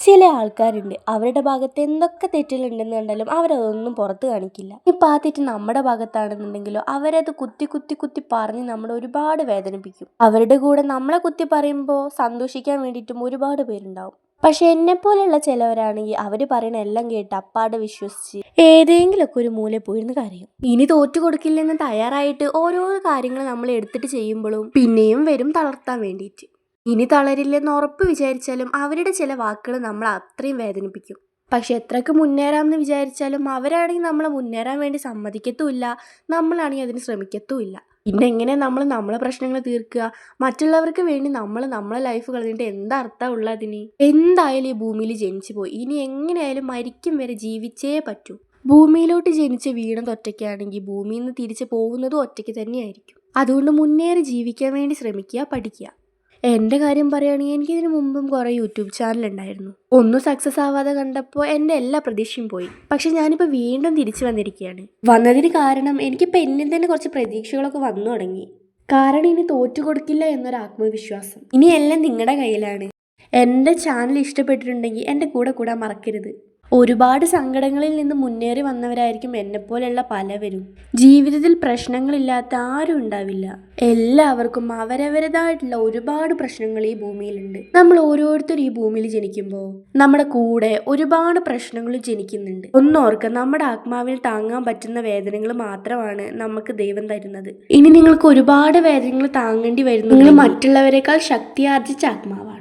ചില ആൾക്കാരുണ്ട്, അവരുടെ ഭാഗത്ത് എന്തൊക്കെ തെറ്റുകളുണ്ടെന്ന് കണ്ടാലും അവരതൊന്നും പുറത്ത് കാണിക്കില്ല. ഇപ്പം ആ തെറ്റ് നമ്മുടെ ഭാഗത്താണെന്നുണ്ടെങ്കിലോ അവരത് കുത്തി കുത്തി കുത്തി പറഞ്ഞ് നമ്മളെ ഒരുപാട് വേദനിപ്പിക്കും. അവരുടെ കൂടെ നമ്മളെ കുത്തി പറയുമ്പോൾ സന്തോഷിക്കാൻ വേണ്ടിയിട്ടും ഒരുപാട് പേരുണ്ടാവും. പക്ഷെ എന്നെപ്പോലെയുള്ള ചിലവരാണെങ്കിൽ അവർ പറയുന്ന എല്ലാം കേട്ട് അപ്പാടെ വിശ്വസിച്ച് ഏതെങ്കിലുമൊക്കെ ഒരു മൂലയിൽ പോയിരുന്ന് കരയും. ഇനി തോറ്റു കൊടുക്കില്ലെന്ന് തയ്യാറായിട്ട് ഓരോ കാര്യങ്ങൾ നമ്മൾ എടുത്തിട്ട് ചെയ്യുമ്പോഴും പിന്നെയും വരും തളർത്താൻ വേണ്ടിയിട്ട്. ഇനി തളരില്ലെന്ന് ഉറപ്പ് വിചാരിച്ചാലും അവരുടെ ചില വാക്കുകൾ നമ്മളെ അത്രയും വേദനിപ്പിക്കും. പക്ഷെ എത്രക്ക് മുന്നേറാമെന്ന് വിചാരിച്ചാലും അവരാണെങ്കിൽ നമ്മളെ മുന്നേറാൻ വേണ്ടി സമ്മതിക്കത്തുമില്ല, നമ്മളാണെങ്കിൽ അതിന് ശ്രമിക്കത്തുമില്ല. പിന്നെ എങ്ങനെ നമ്മൾ നമ്മളെ പ്രശ്നങ്ങൾ തീർക്കുക? മറ്റുള്ളവർക്ക് വേണ്ടി നമ്മളെ ലൈഫ് കളഞ്ഞിട്ട് എന്താ അർത്ഥമുള്ള അതിന്? എന്തായാലും ഈ ഭൂമിയിൽ ജനിച്ചു പോയി, ഇനി എങ്ങനെയായാലും മരിക്കും വരെ ജീവിച്ചേ പറ്റൂ. ഭൂമിയിലോട്ട് ജനിച്ച് വീണത് ഒറ്റയ്ക്കാണെങ്കിൽ ഭൂമിയിൽ നിന്ന് തിരിച്ച് പോകുന്നതും ഒറ്റയ്ക്ക് തന്നെയായിരിക്കും. അതുകൊണ്ട് മുന്നേറി ജീവിക്കാൻ വേണ്ടി ശ്രമിക്കുക, പഠിക്കുക. എൻ്റെ കാര്യം പറയുകയാണെങ്കിൽ എനിക്കിതിന് മുമ്പും കുറേ യൂട്യൂബ് ചാനൽ ഉണ്ടായിരുന്നു. ഒന്നും സക്സസ് ആവാതെ കണ്ടപ്പോൾ എൻ്റെ എല്ലാ പ്രതീക്ഷയും പോയി. പക്ഷെ ഞാനിപ്പോൾ വീണ്ടും തിരിച്ചു വന്നിരിക്കുകയാണ്. വന്നതിന് കാരണം എനിക്കിപ്പോൾ എന്നിൽ തന്നെ കുറച്ച് പ്രതീക്ഷകളൊക്കെ വന്നു തുടങ്ങി. കാരണം ഇനി തോറ്റു കൊടുക്കില്ല എന്നൊരു ആത്മവിശ്വാസം. ഇനി എല്ലാം നിങ്ങളുടെ കയ്യിലാണ്. എൻ്റെ ചാനൽ ഇഷ്ടപ്പെട്ടിട്ടുണ്ടെങ്കിൽ എൻ്റെ കൂടെ കൂടാൻ മറക്കരുത്. ഒരുപാട് സങ്കടങ്ങളിൽ നിന്ന് മുന്നേറി വന്നവരായിരിക്കും എന്നെപ്പോലെയുള്ള പലവരും. ജീവിതത്തിൽ പ്രശ്നങ്ങളില്ലാത്ത ആരും ഉണ്ടാവില്ല. എല്ലാവർക്കും അവരവരതായിട്ടുള്ള ഒരുപാട് പ്രശ്നങ്ങൾ ഈ ഭൂമിയിലുണ്ട്. നമ്മൾ ഓരോരുത്തരും ഈ ഭൂമിയിൽ ജനിക്കുമ്പോൾ നമ്മുടെ കൂടെ ഒരുപാട് പ്രശ്നങ്ങളും ജനിക്കുന്നുണ്ട്. ഒന്നോർക്കുക, നമ്മുടെ ആത്മാവിന് താങ്ങാൻ പറ്റുന്ന വേദനകൾ മാത്രമാണ് നമുക്ക് ദൈവം തരുന്നത്. ഇനി നിങ്ങൾക്ക് ഒരുപാട് വേദനകൾ താങ്ങേണ്ടി വരുന്നു, നിങ്ങൾ മറ്റുള്ളവരെക്കാൾ ശക്തി ആർജിച്ച ആത്മാവാണ്.